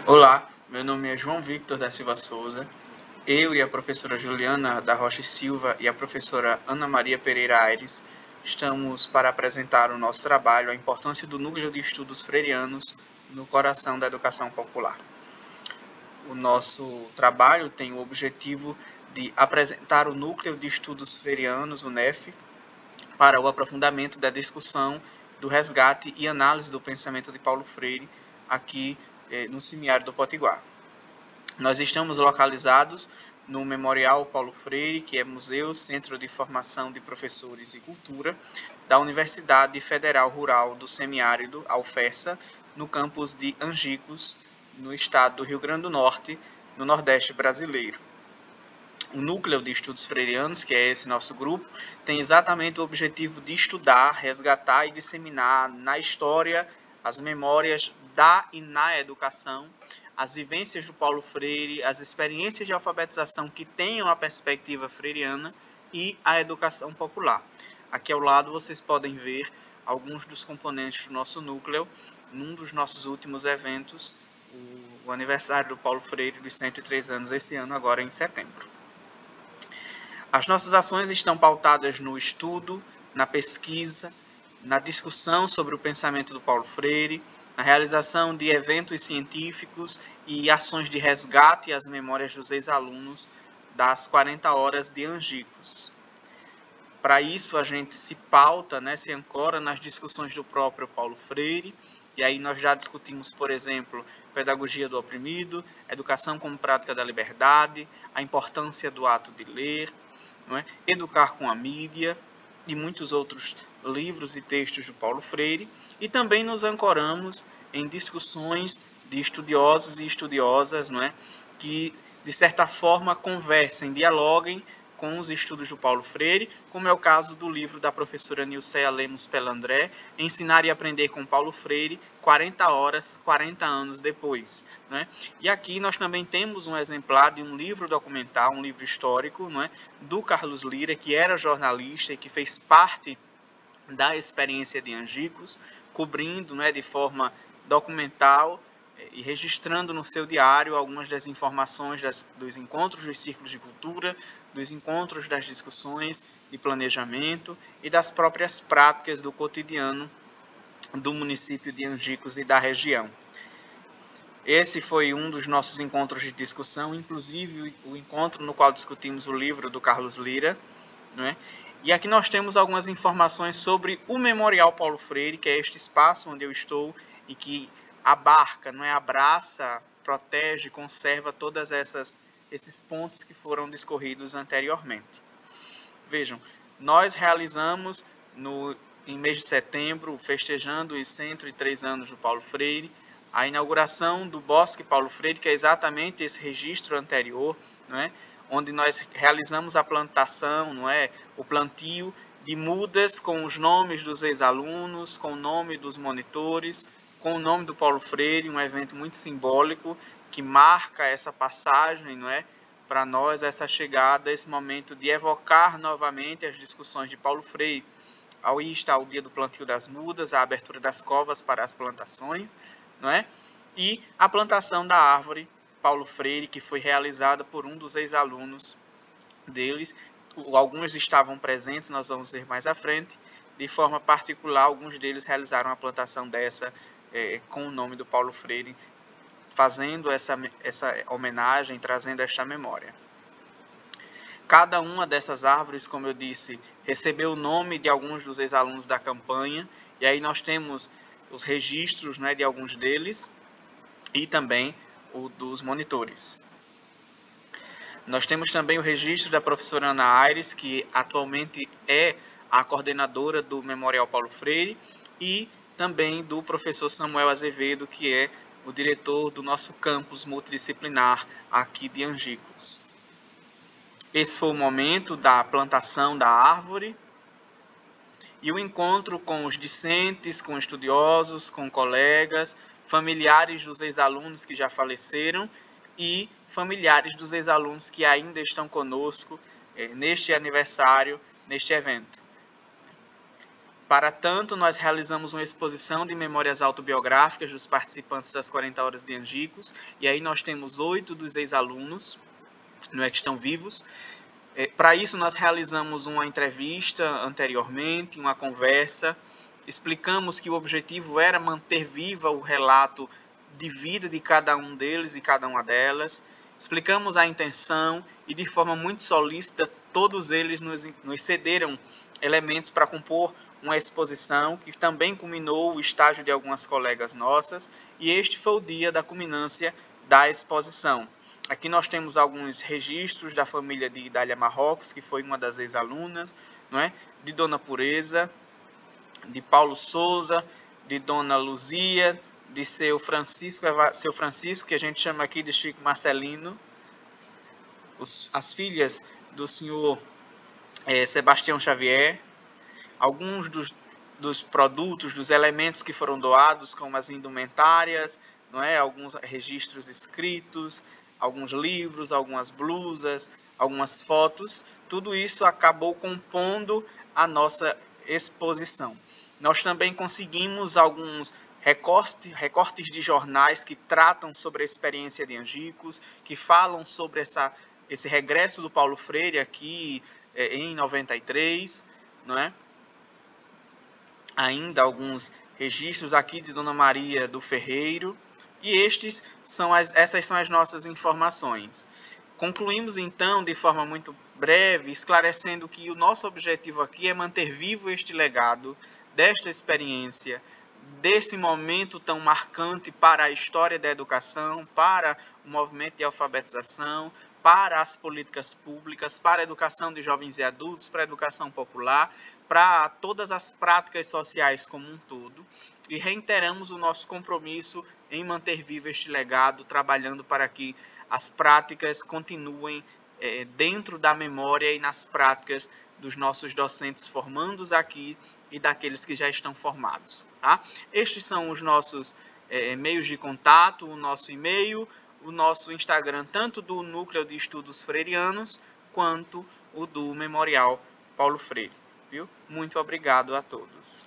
Olá, meu nome é João Victor da Silva Souza. Eu e a professora Juliana da Rocha Silva e a professora Ana Maria Pereira Aires estamos para apresentar o nosso trabalho, a importância do Núcleo de Estudos Freirianos no coração da educação popular. O nosso trabalho tem o objetivo de apresentar o Núcleo de Estudos Freirianos, o NEF, para o aprofundamento da discussão do resgate e análise do pensamento de Paulo Freire aqui no Semiárido do Potiguar. Nós estamos localizados no Memorial Paulo Freire, que é Museu Centro de Formação de Professores e Cultura, da Universidade Federal Rural do Semiárido, a UFESA, no campus de Angicos, no estado do Rio Grande do Norte, no Nordeste brasileiro. O Núcleo de Estudos Freirianos, que é esse nosso grupo, tem exatamente o objetivo de estudar, resgatar e disseminar na história as memórias da e na educação, as vivências do Paulo Freire, as experiências de alfabetização que tenham a perspectiva freiriana e a educação popular. Aqui ao lado vocês podem ver alguns dos componentes do nosso núcleo, num dos nossos últimos eventos, o aniversário do Paulo Freire dos 103 anos, esse ano agora em setembro. As nossas ações estão pautadas no estudo, na pesquisa, na discussão sobre o pensamento do Paulo Freire, na realização de eventos científicos e ações de resgate às memórias dos ex-alunos das 40 horas de Angicos. Para isso, a gente se pauta, se ancora nas discussões do próprio Paulo Freire, e aí nós já discutimos, por exemplo, pedagogia do oprimido, educação como prática da liberdade, a importância do ato de ler, educar com a mídia e muitos outros livros e textos do Paulo Freire, e também nos ancoramos em discussões de estudiosos e estudiosas, que de certa forma conversem, dialoguem com os estudos do Paulo Freire, como é o caso do livro da professora Nilceia Lemos Pelandré, Ensinar e Aprender com Paulo Freire, 40 horas, 40 anos depois. E aqui nós também temos um exemplar de um livro documental, um livro histórico, do Carlos Lira, que era jornalista e que fez parte da experiência de Angicos, cobrindo de forma documental e registrando no seu diário algumas das informações dos encontros dos círculos de cultura, dos encontros das discussões de planejamento e das próprias práticas do cotidiano do município de Angicos e da região. Esse foi um dos nossos encontros de discussão, inclusive o encontro no qual discutimos o livro do Carlos Lira, E aqui nós temos algumas informações sobre o Memorial Paulo Freire, que é este espaço onde eu estou e que abarca, abraça, protege, conserva todas esses pontos que foram discorridos anteriormente. Vejam, nós realizamos em mês de setembro, festejando os 103 anos do Paulo Freire, a inauguração do Bosque Paulo Freire, que é exatamente esse registro anterior, onde nós realizamos a plantação, o plantio de mudas com os nomes dos ex-alunos, com o nome dos monitores, com o nome do Paulo Freire, um evento muito simbólico que marca essa passagem, para nós, essa chegada, esse momento de evocar novamente as discussões de Paulo Freire. Aí está o dia do plantio das mudas, a abertura das covas para as plantações, e a plantação da árvore Paulo Freire, que foi realizada por um dos ex-alunos deles. Alguns estavam presentes, nós vamos ver mais à frente. De forma particular, alguns deles realizaram a plantação dessa com o nome do Paulo Freire, fazendo essa homenagem, trazendo esta memória. Cada uma dessas árvores, como eu disse, recebeu o nome de alguns dos ex-alunos da campanha, e aí nós temos os registros de alguns deles e também o dos monitores. Nós temos também o registro da professora Ana Aires, que atualmente é a coordenadora do Memorial Paulo Freire, e também do professor Samuel Azevedo, que é o diretor do nosso campus multidisciplinar aqui de Angicos. Esse foi o momento da plantação da árvore e o encontro com os discentes, com estudiosos, com colegas, familiares dos ex-alunos que já faleceram e familiares dos ex-alunos que ainda estão conosco neste aniversário, neste evento. Para tanto, nós realizamos uma exposição de memórias autobiográficas dos participantes das 40 Horas de Angicos, e aí nós temos 8 dos ex-alunos, não é, que estão vivos. Para isso, nós realizamos uma entrevista anteriormente, uma conversa, explicamos que o objetivo era manter viva o relato de vida de cada um deles e cada uma delas, explicamos a intenção e, de forma muito solícita, todos eles nos cederam elementos para compor uma exposição que também culminou o estágio de algumas colegas nossas, e este foi o dia da culminância da exposição. Aqui nós temos alguns registros da família de Idália Marrocos, que foi uma das ex-alunas, não é? De Dona Pureza, de Paulo Souza, de Dona Luzia, de seu Francisco, que a gente chama aqui de Chico Marcelino, as filhas do senhor Sebastião Xavier, alguns dos produtos, dos elementos que foram doados, como as indumentárias, não é? Alguns registros escritos, alguns livros, algumas blusas, algumas fotos, tudo isso acabou compondo a nossa exposição. Nós também conseguimos alguns recortes de jornais que tratam sobre a experiência de Angicos, que falam sobre esse regresso do Paulo Freire aqui em 93, não é? Ainda alguns registros aqui de Dona Maria do Ferreiro, e essas são as nossas informações. Concluímos então de forma muito breve, esclarecendo que o nosso objetivo aqui é manter vivo este legado, desta experiência, desse momento tão marcante para a história da educação, para o movimento de alfabetização, para as políticas públicas, para a educação de jovens e adultos, para a educação popular, para todas as práticas sociais como um todo, e reiteramos o nosso compromisso em manter vivo este legado, trabalhando para que as práticas continuem dentro da memória e nas práticas dos nossos docentes formandos aqui e daqueles que já estão formados. Tá? Estes são os nossos meios de contato, o nosso e-mail, o nosso Instagram, tanto do Núcleo de Estudos Freirianos, quanto o do Memorial Paulo Freire. Viu? Muito obrigado a todos.